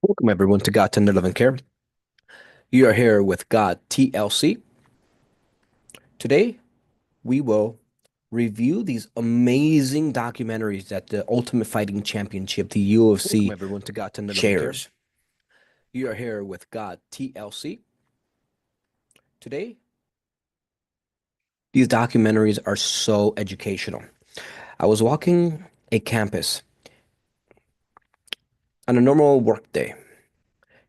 Welcome everyone to God Tender Love and Care. You are here with God TLC. Today we will review these amazing documentaries that the Ultimate Fighting Championship, the Welcome UFC, everyone to God Tender Love and Care. shares. You are here with God TLC. Today, these documentaries are so educational. I was walking a campus on a normal work day,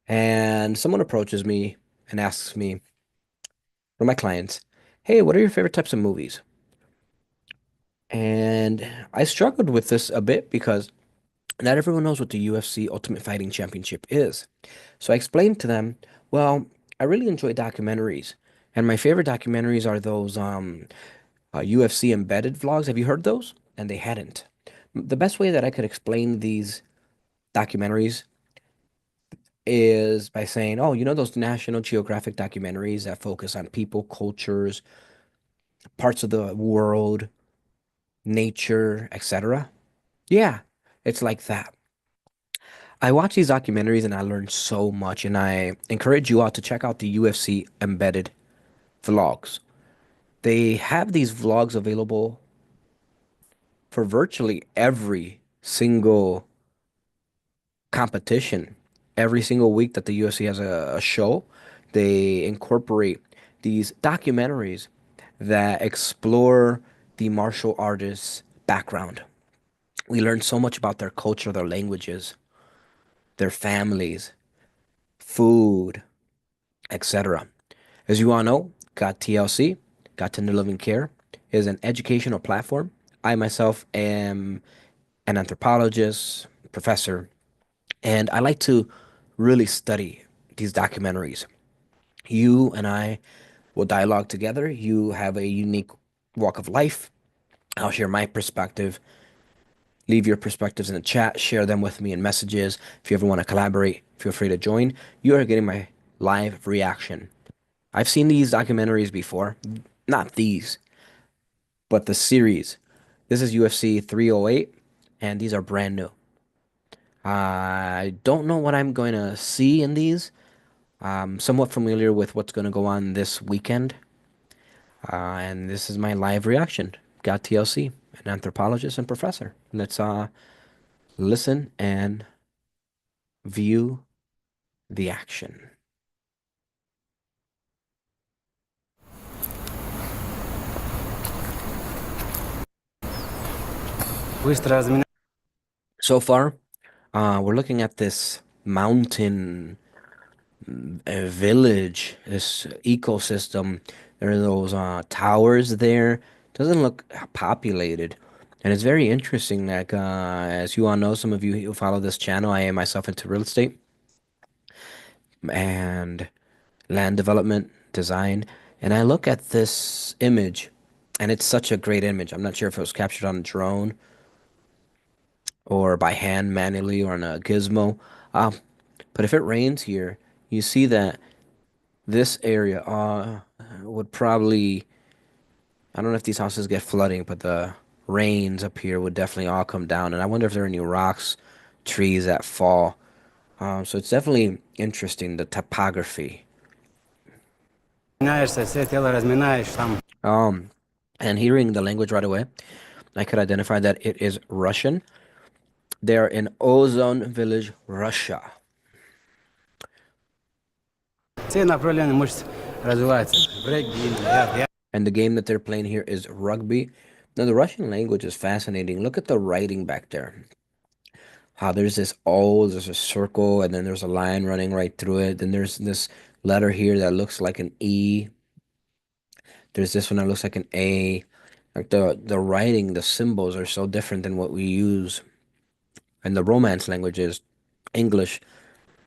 and someone approaches me and asks me, one of my clients, "Hey, what are your favorite types of movies?" And I struggled with this a bit because not everyone knows what the UFC Ultimate Fighting Championship is. So I explained to them, well, I really enjoy documentaries. And my favorite documentaries are those UFC embedded vlogs. Have you heard those? And they hadn't. The best way that I could explain these documentaries is by saying, oh, you know those National Geographic documentaries that focus on people, cultures, parts of the world, nature, etc.? Yeah, it's like that. I watch these documentaries and I learn so much, and I encourage you all to check out the UFC embedded vlogs. They have these vlogs available for virtually every single competition. Every single week that the UFC has a show, they incorporate these documentaries that explore the martial artist's background. We learn so much about their culture, their languages, their families, food, etc. As you all know, Got TLC, Got Tender Living Care, is an educational platform. I myself am an anthropologist, professor, and I like to really study these documentaries. You and I will dialogue together. You have a unique walk of life. I'll share my perspective. Leave your perspectives in the chat. Share them with me in messages. If you ever want to collaborate, feel free to join. You are getting my live reaction. I've seen these documentaries before. Not these, but the series. This is UFC 308, and these are brand new. I don't know what I'm going to see in these. I'm somewhat familiar with what's going to go on this weekend, and this is my live reaction. Got TLC, an anthropologist and professor. Let's listen and view the action. So far, we're looking at this mountain village, this ecosystem. There are those towers there. Doesn't look populated. And it's very interesting that, as you all know, some of you who follow this channel, I am myself into real estate and land development, design. And I look at this image, and it's such a great image. I'm not sure if it was captured on a drone or by hand manually or on a gizmo. Uh, but if it rains here, you see that this area would probably, I don't know if these houses get flooding, but the rains up here would definitely all come down. And I wonder if there are any rocks, trees that fall. So it's definitely interesting, the topography. Um, and hearing the language right away, I could identify that it is Russian. They're in Ozone Village, Russia. And the game that they're playing here is rugby. Now, the Russian language is fascinating. Look at the writing back there. How there's this O, there's a circle, and then there's a line running right through it. Then there's this letter here that looks like an E. There's this one that looks like an A. Like the writing, the symbols are so different than what we use in the Romance languages, English,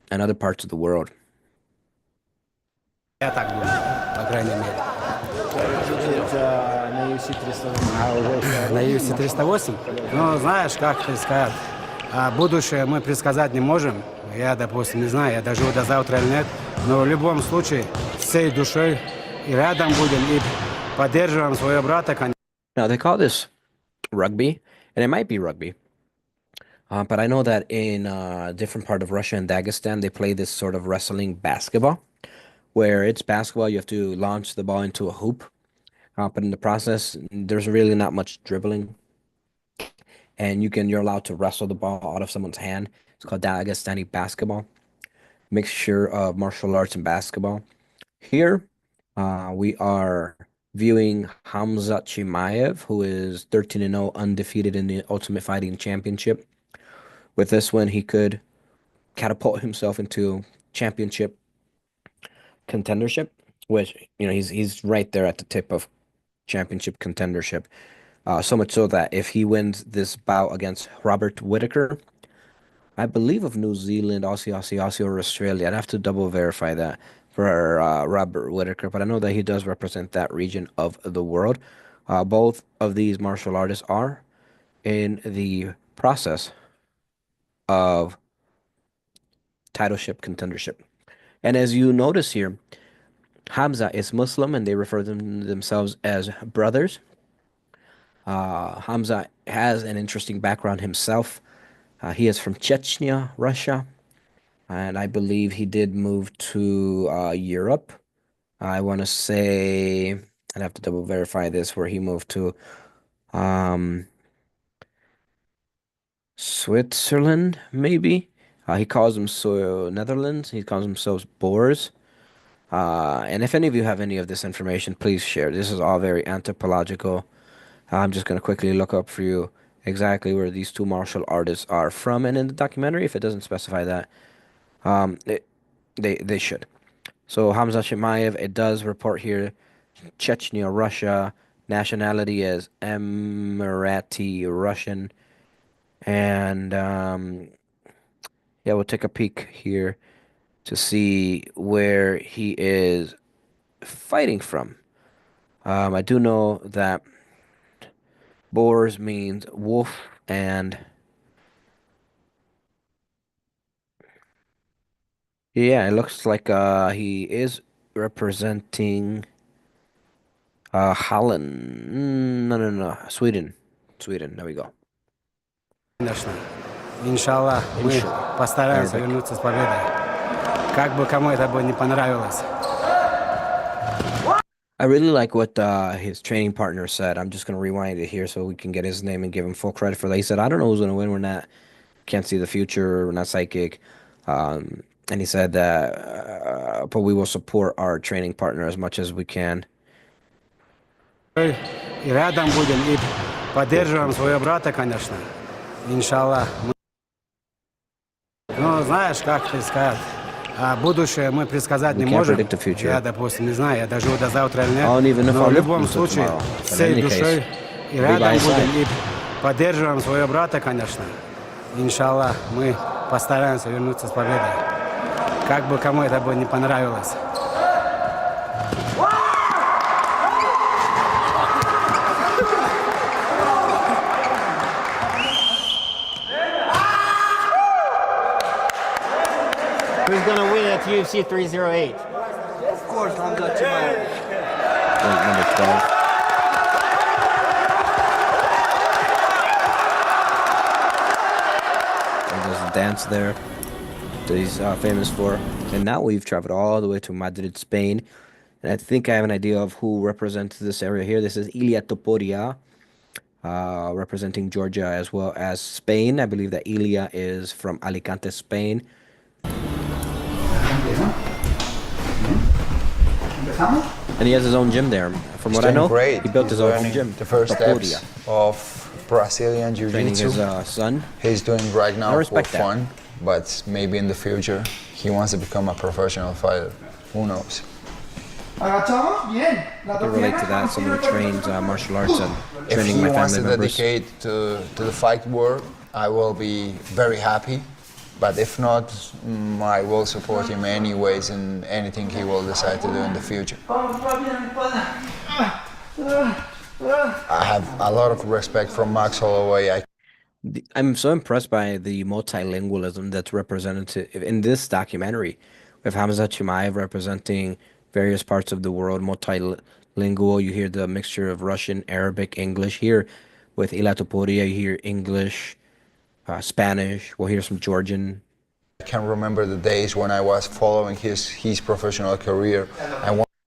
and other parts of the world. Я так думаю, по крайней мере. На UFC 308. На UFC 308? Ну, знаешь, как ты сказать, будущее мы предсказать не можем. Я, допустим, не знаю, я доживу до завтра или нет. Но в любом случае, всей душой и рядом будем, и поддерживаем своего брата. Now, they call this rugby, and it might be rugby. But I know that in a different part of Russia and Dagestan, they play this sort of wrestling basketball, where it's basketball. You have to launch the ball into a hoop. But in the process, there's really not much dribbling, and you're allowed to wrestle the ball out of someone's hand. It's called Dagestani basketball, mixture of martial arts and basketball. Here, we are viewing Hamza Chimaev, who is 13 and 0, undefeated in the Ultimate Fighting Championship. With this win, he could catapult himself into championship contendership, which he's right there at the tip of championship contendership. So much so that if he wins this bout against Robert Whitaker, I believe of New Zealand, Aussie, or Australia. I'd have to double verify that for Robert Whitaker, but I know that he does represent that region of the world. Both of these martial artists are in the process of titleship contendership. And as you notice here, Hamza is Muslim and they refer them themselves as brothers. Hamza has an interesting background himself. He is from Chechnya, Russia, and I believe he did move to Europe. I want to say, I'd have to double verify this, where he moved to um, Switzerland, maybe. He calls them so Netherlands. He calls themselves Boers. And if any of you have any of this information, please share. This is all very anthropological. I'm just going to quickly look up for you exactly where these two martial artists are from. And in the documentary, if it doesn't specify that, um, it, they should. So Hamza Shemaev, it does report here, Chechnya, Russia. Nationality is Emirati Russian. And yeah, we'll take a peek here to see where he is fighting from. I do know that Boers means wolf, and yeah, it looks like he is representing Holland. No, no, no, Sweden. Sweden. There we go. Конечно. Иншаллах, мы Inshallah. постараемся Arabic. вернуться с победой. Как бы кому это бы не понравилось. I really like what his training partner said. I'm just gonna rewind it here so we can get his name and give him full credit for that. He said, "I don't know who's gonna win. We're not can't see the future. We're not psychic." And he said that, but we will support our training partner as much as we can. И рядом будем, и поддерживаем своего брата, конечно. Иншаллах. Ну, знаешь, как ты сказать, будущее мы предсказать We не can't можем. predict the future. Я, допустим, не знаю, я доживу до завтра или I don't even нет. know if Но I'll в live любом until случае, tomorrow. But in всей any душой case, и I'll be by рядом his будем, side. и поддерживаем своего брата, конечно. Иншаллах, мы постараемся вернуться с победой. Как бы кому это бы не понравилось. Who's gonna win at UFC 308? Of course, Hamza Chimaev. Like number 12. And there's a dance there that he's famous for. And now we've traveled all the way to Madrid, Spain. And I think I have an idea of who represents this area here. This is Ilia Topuria, representing Georgia as well as Spain. I believe that Ilia is from Alicante, Spain. And he has his own gym there. From what I Doing know, great. he built He's his own learning gym. the first Topuria, steps of Brazilian training Jiu-Jitsu. his son. He's doing right I now for respect that. fun, but maybe in the future he wants to become a professional fighter. Who knows? Agachamos, bien. I can relate to that. Someone who trains martial arts and If training he my wants family to members. dedicate to the fight world, I will be very happy. But if not, I will support him anyways in anything he will decide to do in the future. I have a lot of respect for Max Holloway. I'm so impressed by the multilingualism that's represented in this documentary, with Hamza Chimaev representing various parts of the world, multilingual. You hear the mixture of Russian, Arabic, English. Here with Ilia Topuria, you hear English, Spanish. We'll hear some Georgian. I can remember the days when I was following his professional career.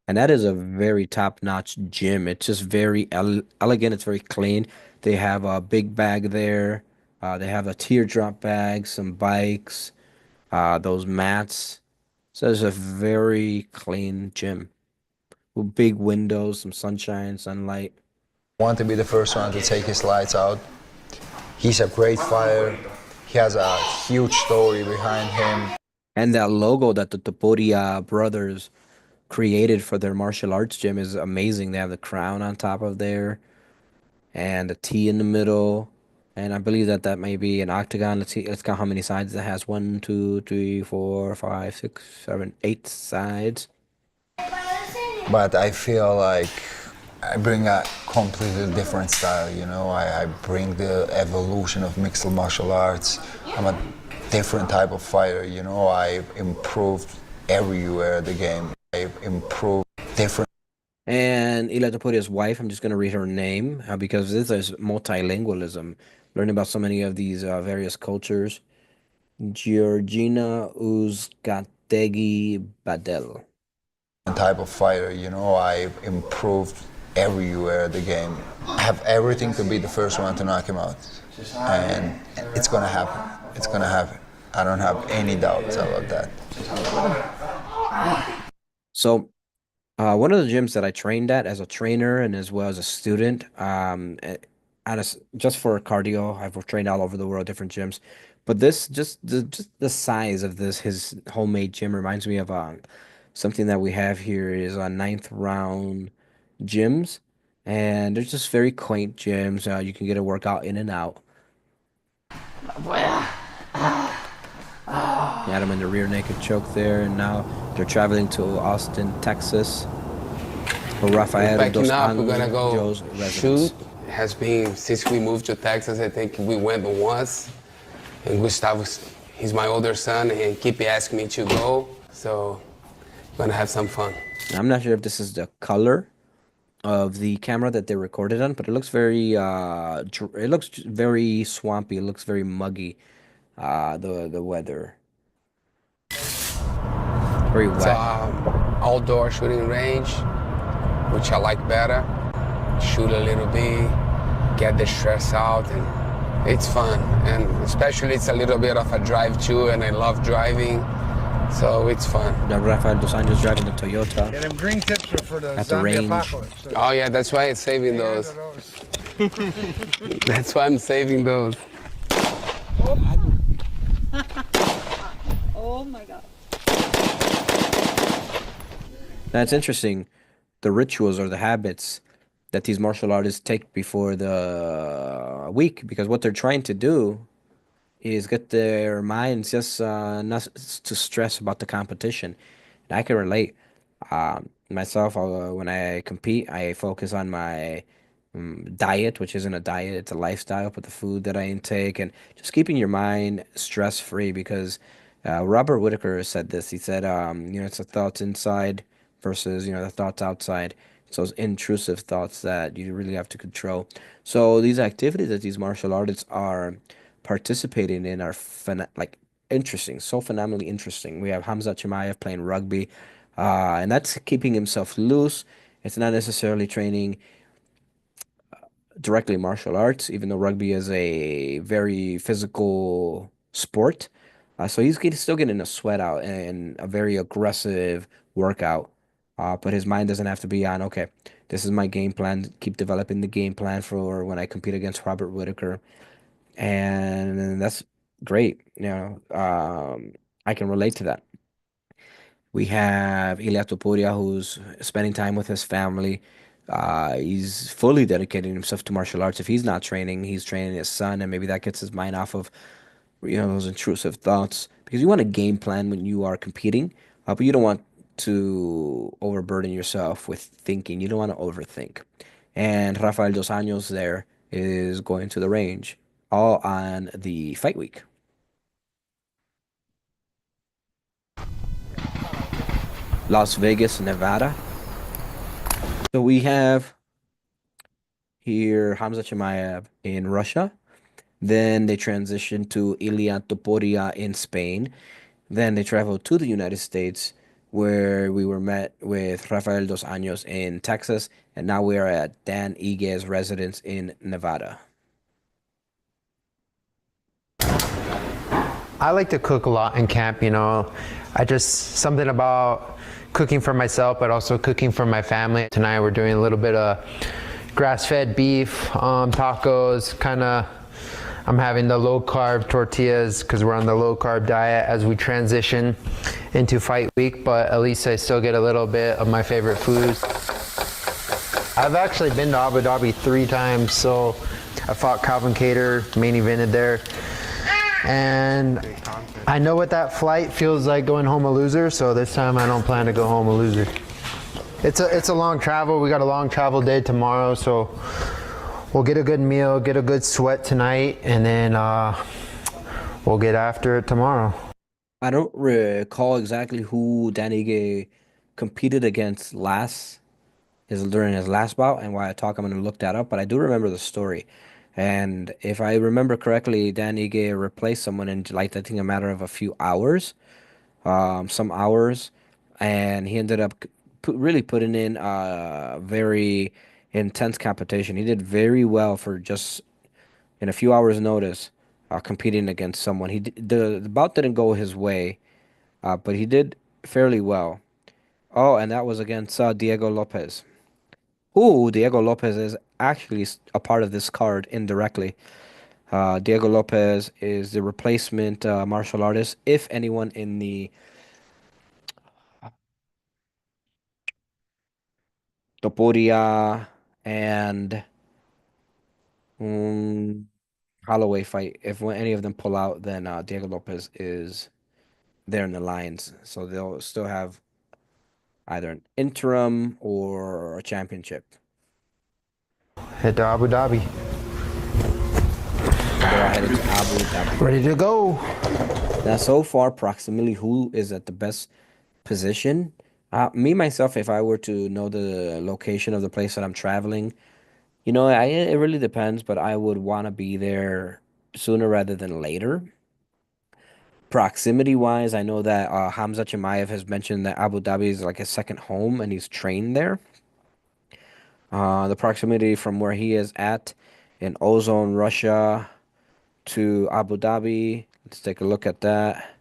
And that is a very top-notch gym. It's just very elegant. It's very clean. They have a big bag there. They have a teardrop bag, some bikes, those mats. So it's a very clean gym with big windows, some sunshine, sunlight. Want to be the first one to take his lights out. He's a great fighter. He has a huge story behind him. And that logo that the Topuria brothers created for their martial arts gym is amazing. They have the crown on top of there and the T in the middle. And I believe that that may be an octagon. Let's see, let's count how many sides it has. 1, 2, 3, 4, 5, 6, 7, 8 sides. But I feel like I bring a completely different style, you know. I bring the evolution of mixed martial arts. I'm a different type of fighter, you know. I improved everywhere the game. I improved different. And Ila Topuria's wife, I'm just going to read her name because this is multilingualism, learning about so many of these various cultures. Georgina Uzgategi Badel. Type of fighter, you know. I improved everywhere the game. I have everything to be the first one to knock him out, and it's gonna happen. It's gonna happen. I don't have any doubts about that. So, one of the gyms that I trained at as a trainer and as well as a student, just for cardio, I've trained all over the world, different gyms. But this, just the size of his homemade gym reminds me of something that we have here is ninth round gyms, and they're just very quaint gyms. You can get a workout in and out. Had him in the rear naked choke there, and now they're traveling to Austin, Texas. For Rafael Backing dos up, we're gonna Anjos go residence. shoot. It has been since we moved to Texas. I think we went once, and Gustavo, he's my older son, and keep asking me to go. So, gonna have some fun. I'm not sure if this is the color of the camera that they recorded on, but it looks very it looks very swampy. It looks very muggy. The weather. Very It's wet. outdoor shooting range, which I like better. Shoot a little bit, get the stress out, and it's fun. And especially it's a little bit of a drive too, and I love driving, so it's fun. Now Rafael dos Anjos driving the Toyota Yeah, them green tips are for the at the zombie range. apocalypse. Oh yeah, that's why I'm saving those. That's why I'm saving those. Oh my God. That's interesting. The rituals or the habits that these martial artists take before the week, because what they're trying to do is get their minds just not to stress about the competition. And I can relate. Myself, when I compete, I focus on my diet, which isn't a diet, it's a lifestyle, but the food that I intake and just keeping your mind stress free because Robert Whitaker said this. He said, it's the thoughts inside versus, the thoughts outside. It's those intrusive thoughts that you really have to control. So these activities that these martial artists are participating in are interesting, so phenomenally interesting. We have Hamza Chimaev playing rugby, and that's keeping himself loose. It's not necessarily training directly martial arts, even though rugby is a very physical sport. So still getting a sweat out and a very aggressive workout. But his mind doesn't have to be on, okay, this is my game plan. Keep developing the game plan for when I compete against Robert Whitaker. And that's great. I can relate to that. We have Ilia Topuria, who's spending time with his family. He's fully dedicating himself to martial arts. If he's not training, he's training his son, and maybe that gets his mind off of, those intrusive thoughts. Because you want a game plan when you are competing, but you don't want to overburden yourself with thinking. You don't want to overthink. And Rafael dos Anjos there is going to the range, all on the fight week. Las Vegas, Nevada. So we have here Hamza Chimaev in Russia. Then they transitioned to Ilian Topuria in Spain. Then they traveled to the United States, where we were met with Rafael Dos Anjos in Texas, and now we are at Dan Igue's residence in Nevada. I like to cook a lot in camp, you know. I just, something about cooking for myself, but also cooking for my family. Tonight we're doing a little bit of grass-fed beef, tacos, kind of. I'm having the low-carb tortillas because we're on the low-carb diet as we transition into fight week, but at least I still get a little bit of my favorite foods. I've actually been to Abu Dhabi 3 times, so I fought Calvin Kattar, main evented there. And I know what that flight feels like going home a loser, so this time I don't plan to go home a loser. It's a long travel. We got a long travel day tomorrow, so we'll get a good meal, get a good sweat tonight, and then we'll get after it tomorrow. I don't recall exactly who Dan Ige competed against during his last bout, and while I talk, I'm going to look that up, but I do remember the story. And if I remember correctly, Dan Ige replaced someone in like I think a matter of a few hours, some hours, and he ended up really putting in a very intense competition. He did very well for just in a few hours' notice, competing against someone. The bout didn't go his way, but he did fairly well. Oh, and that was against Diego Lopez. Who Diego Lopez is actually a part of this card indirectly. Diego Lopez is the replacement martial artist. If anyone in the Topuria and um, Holloway fight, if any of them pull out, then Diego Lopez is there in the lines. So they'll still have either an interim or a championship. Head to Abu Dhabi. So they're all headed to Abu Dhabi. Ready to go. Now, so far, proximity, who is at the best position? Me, myself, if I were to know the location of the place that I'm traveling, it really depends, but I would want to be there sooner rather than later. Proximity wise, I know that Hamza Chimaev has mentioned that Abu Dhabi is like his second home and he's trained there. The proximity from where he is at in Ozone, Russia to Abu Dhabi, let's take a look at that.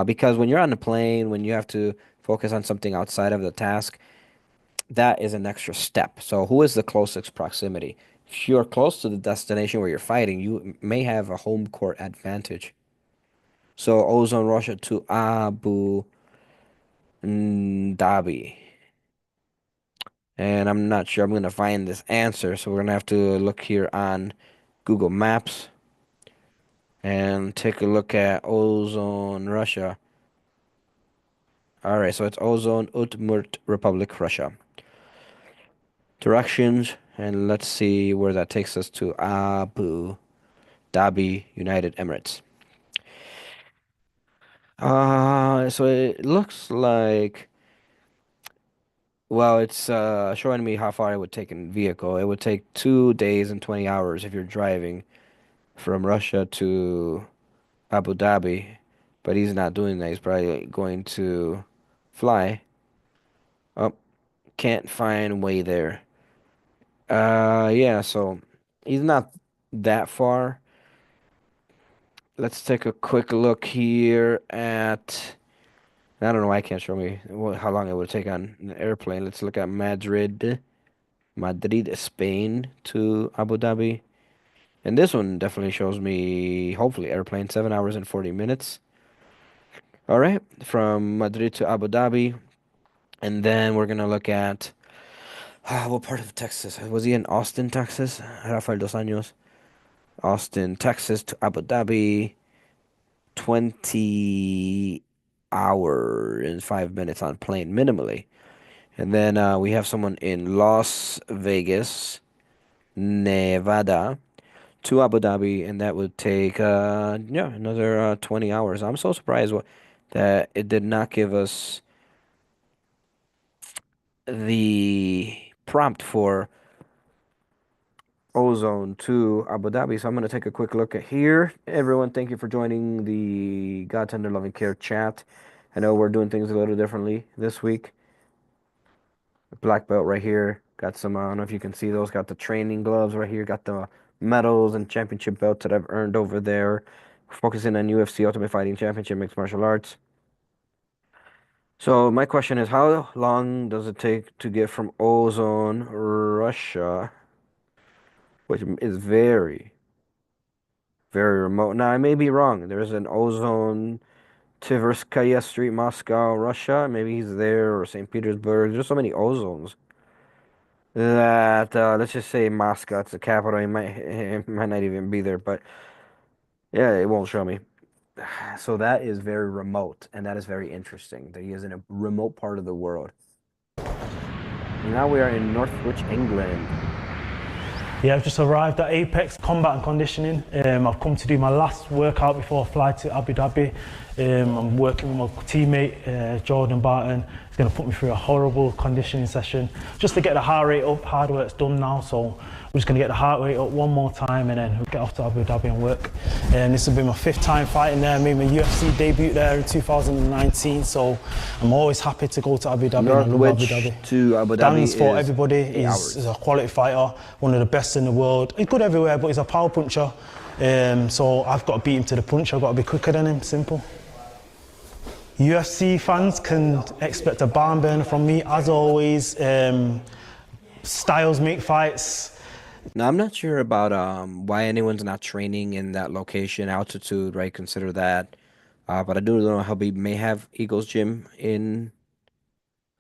Because when you're on the plane, when you have to focus on something outside of the task, that is an extra step. So who is the closest proximity? If you're close to the destination where you're fighting, you may have a home court advantage. So Ozone, Russia to Abu Dhabi. And I'm not sure I'm going to find this answer, so we're going to have to look here on Google Maps and take a look at Ozone, Russia. All right, so it's Ozone, Udmurt Republic, Russia. Directions, and let's see where that takes us to Abu Dhabi, United Emirates. So it looks like, well, it's showing me how far it would take in vehicle. It would take 2 days and 20 hours if you're driving from Russia to Abu Dhabi, but he's not doing that. He's probably going to fly. Oh, can't find way there. Yeah, so he's not that far. Let's take a quick look here at. I don't know why I can't show me how long it would take on an airplane. Let's look at Madrid, Spain to Abu Dhabi. And this one definitely shows me, hopefully, airplane, 7 hours and 40 minutes. All right, from Madrid to Abu Dhabi. And then we're going to look at, what part of Texas? Was he in Austin, Texas? Rafael Dos Anjos. Austin, Texas to Abu Dhabi. 20 hour and 5 minutes on plane minimally. And then we have someone in Las Vegas, Nevada to Abu Dhabi, and that would take another 20 hours. I'm so surprised that it did not give us the prompt for Ozone to Abu Dhabi. So I'm going to take a quick look at here. Everyone, thank you for joining the God Tender Loving Care chat. I know we're doing things a little differently this week. Black belt right here. Got some, I don't know if you can see those. Got the training gloves right here. Got the medals and championship belts that I've earned over there. Focusing on UFC Ultimate Fighting Championship Mixed Martial Arts. So my question is, how long does it take to get from Ozone, Russia, which is very, very remote. Now, I may be wrong. There's an Ozone, Tverskaya Street, Moscow, Russia. Maybe he's there, or St. Petersburg. There's so many Ozones that, let's just say Moscow, it's the capital. He might not even be there, but yeah, it won't show me. So that is very remote, and that is very interesting that he is in a remote part of the world. Now we are in Northwich, England. Yeah, I've just arrived at Apex Combat and Conditioning. I've come to do my last workout before I fly to Abu Dhabi. I'm working with my teammate, Jordan Barton. He's going to put me through a horrible conditioning session just to get the heart rate up. Hard work's done now, so we're just going to get the heart rate up one more time and then we'll get off to Abu Dhabi and work. This will be my 5th time fighting there. I made my UFC debut there in 2019, so I'm always happy to go to Abu Dhabi. Northwich to Abu Dhabi Dan's fought is everybody. He's a quality fighter, one of the best in the world. He's good everywhere, but he's a power puncher. So I've got to beat him to the punch. I've got to be quicker than him, simple. UFC fans can expect a barn burner from me, as always. Styles make fights. Now, I'm not sure about why anyone's not training in that location, altitude, right? Consider that. But I do know how we may have Eagles Gym in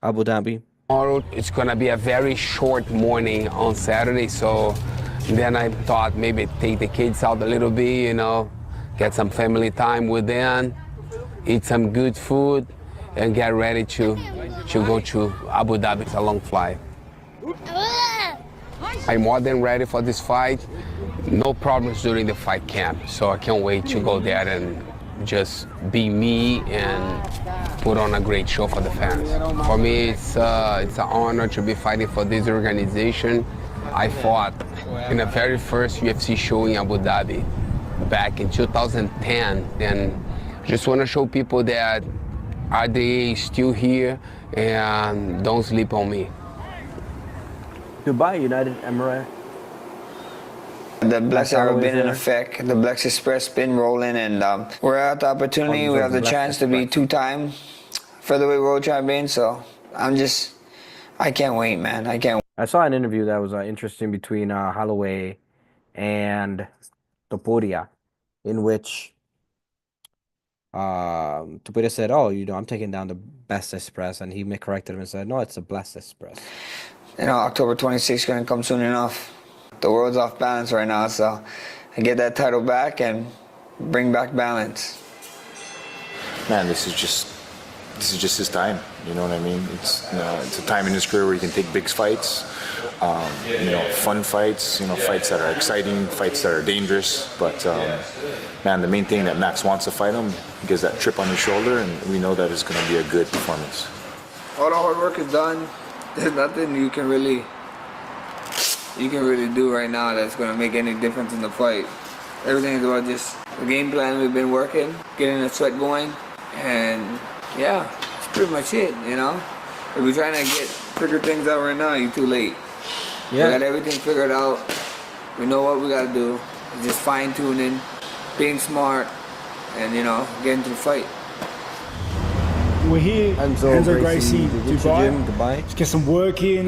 Abu Dhabi. Tomorrow it's gonna be a very short morning on Saturday, so then I thought maybe take the kids out a little bit, you know, get some family time with them, eat some good food, and get ready to go to Abu Dhabi. It's a long flight. I'm more than ready for this fight. No problems during the fight camp, so I can't wait to go there and just be me and put on a great show for the fans. For me, it's an honor to be fighting for this organization. I fought in the very first UFC show in Abu Dhabi back in 2010, and just want to show people that RDA is still here and don't sleep on me. Dubai, United Emirates. The Blacks have been in effect. The Blacks Express been rolling, and we're at the opportunity. We have the chance to be 2-time featherweight world champion. So I can't wait, man. I can't. I saw an interview that was interesting between Holloway and Topuria, in which Topuria said, "Oh, I'm taking down the Best Express," and he corrected him and said, "No, it's the Blessed Express." You know, October 26th is going to come soon enough. The world's off balance right now, so I get that title back and bring back balance. Man, this is just his time. You know what I mean? It's a time in his career where he can take big fights, fun fights, fights that are exciting, fights that are dangerous. But man, the main thing that Max wants to fight him, he gets that chip on his shoulder, and we know that it's going to be a good performance. All the hard work is done. There's nothing you can really do right now that's going to make any difference in the fight. Everything is about just the game plan we've been working, getting the sweat going, and yeah, that's pretty much it, you know? If we're trying to figure things out right now, you're too late. Yeah. We got everything figured out. We know what we got to do. It's just fine-tuning, being smart, and, getting to the fight. We're here, Enzo Gracie, Dubai. Let's get some work in,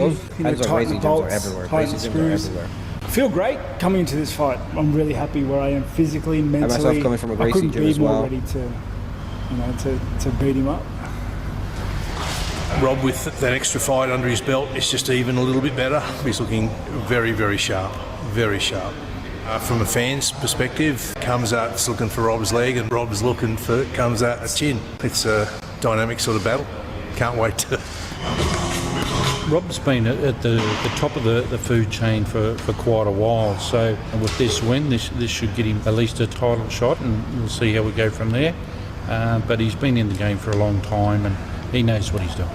tighten the bolts, tighten the screws. I feel great coming into this fight. I'm really happy where I am physically, mentally. I myself coming from a Gracie gym as well. I couldn't be more ready to beat him up. Rob, with that extra fight under his belt, is just even a little bit better. He's looking very, very sharp, very sharp. From a fan's perspective, Kamzat's looking for Rob's leg and Rob's looking for Kamzat's chin. It's a dynamic sort of battle. Can't wait to... Rob's been at the top of the food chain for quite a while, so with this win, this should get him at least a title shot, and we'll see how we go from there. But he's been in the game for a long time and he knows what he's doing.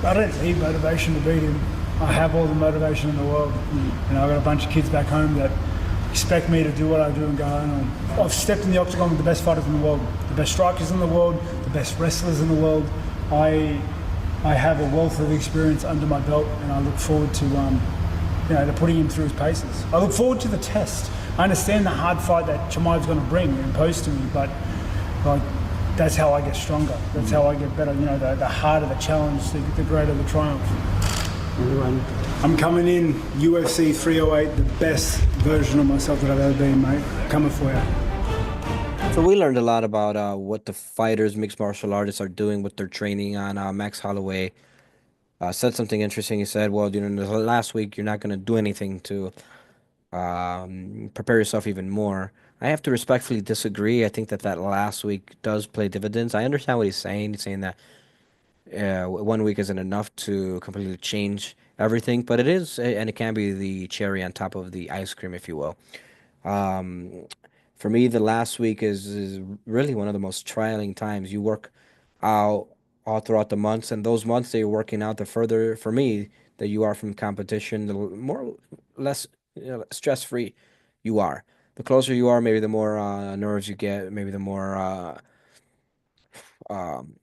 I don't need motivation to beat him. I have all the motivation in the world. You know, I've got a bunch of kids back home that expect me to do what I do and go home. I've stepped in the octagon with the best fighters in the world, the best strikers in the world, the best wrestlers in the world. I have a wealth of experience under my belt, and I look forward to to putting him through his paces. I look forward to the test. I understand the hard fight that Chimaev's going to bring and impose to me, but like, that's how I get stronger. That's how I get better. You know, the harder the challenge, the greater the triumph. I'm coming in UFC 308, the best version of myself that I've ever been, mate. Coming for you. So we learned a lot about what the fighters, mixed martial artists are doing with their training on Max Holloway. Said something interesting. He said, well, you know, the last week you're not going to do anything to prepare yourself even more. I have to respectfully disagree. I think that last week does play dividends. I understand what he's saying. He's saying that 1 week isn't enough to completely change everything, but it is, and it can be the cherry on top of the ice cream, if you will. Um, for me, the last week is really one of the most trialing times. You work out all throughout the months, and those months that you're working out, the further for me that you are from competition, the more less stress free you are. The closer you are, maybe the more nerves you get, maybe the more um,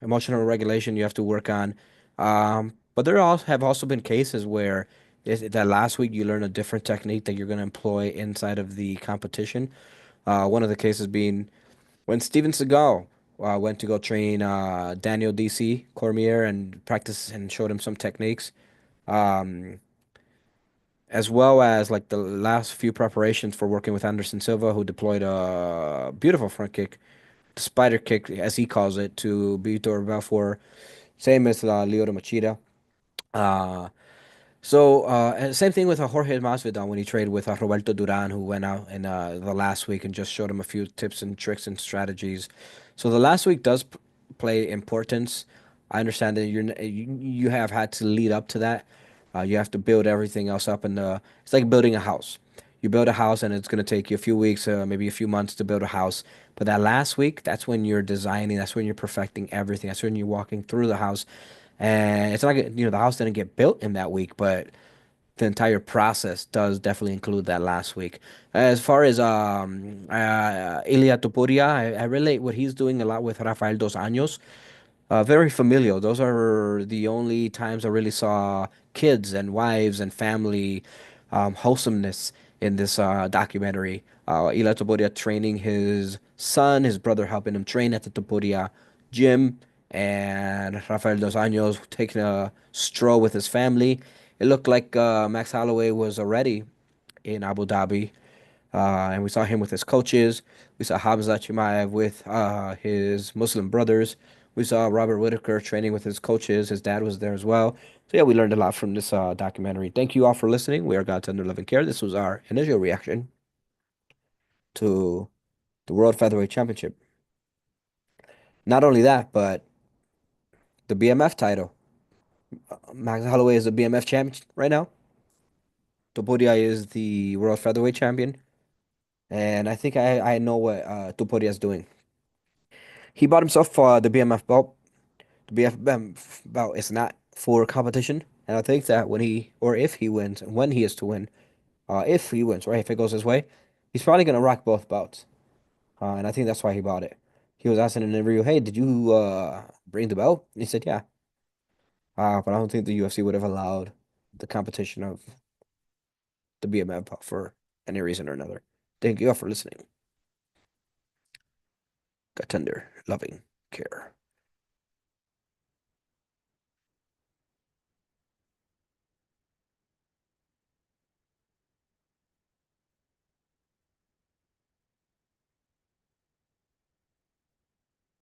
emotional regulation you have to work on. But there have also been cases where that last week you learn a different technique that you're going to employ inside of the competition. One of the cases being when Steven Seagal went to go train Daniel DC Cormier and practice and showed him some techniques, um, as well as like the last few preparations for working with Anderson Silva, who deployed a beautiful front kick, the spider kick, as he calls it, to Vitor Belfort, same as Lyoto Machida. Uh, and same thing with Jorge Masvidal when he traded with Roberto Duran, who went out in the last week and just showed him a few tips and tricks and strategies. So the last week does play importance. I understand that you have had to lead up to that. You have to build everything else up, and it's like building a house. You build a house, and it's going to take you a few weeks, maybe a few months to build a house. But that last week, that's when you're designing. That's when you're perfecting everything. That's when you're walking through the house. And it's not, the house didn't get built in that week, but the entire process does definitely include that last week. As far as Ilia Topuria, I relate what he's doing a lot with Rafael Dos Anjos. Very familial. Those are the only times I really saw kids and wives and family wholesomeness in this documentary. Ilia Topuria training his son, his brother helping him train at the Topuria gym, and Rafael Dos Anjos taking a stroll with his family. It looked like Max Holloway was already in Abu Dhabi, and we saw him with his coaches. We saw Hamza Chimaev with his Muslim brothers. We saw Robert Whitaker training with his coaches. His dad was there as well. So yeah, we learned a lot from this documentary. Thank you all for listening. We are God's Under Loving Care. This was our initial reaction to the World Featherweight Championship. Not only that, but the BMF title. Max Holloway is the BMF champion right now. Topuria is the World Featherweight champion. And I think I know what Topuria is doing. He bought himself the BMF belt. The BMF belt is not for competition. And I think that when he, or if he wins, and when he is to win, if he wins, right, if it goes his way, he's probably going to rock both belts. And I think that's why he bought it. He was asked in an interview, hey, did you bring the belt? And he said, yeah. But I don't think the UFC would have allowed the competition of the BMF belt for any reason or another. Thank you all for listening. Got tender, loving care.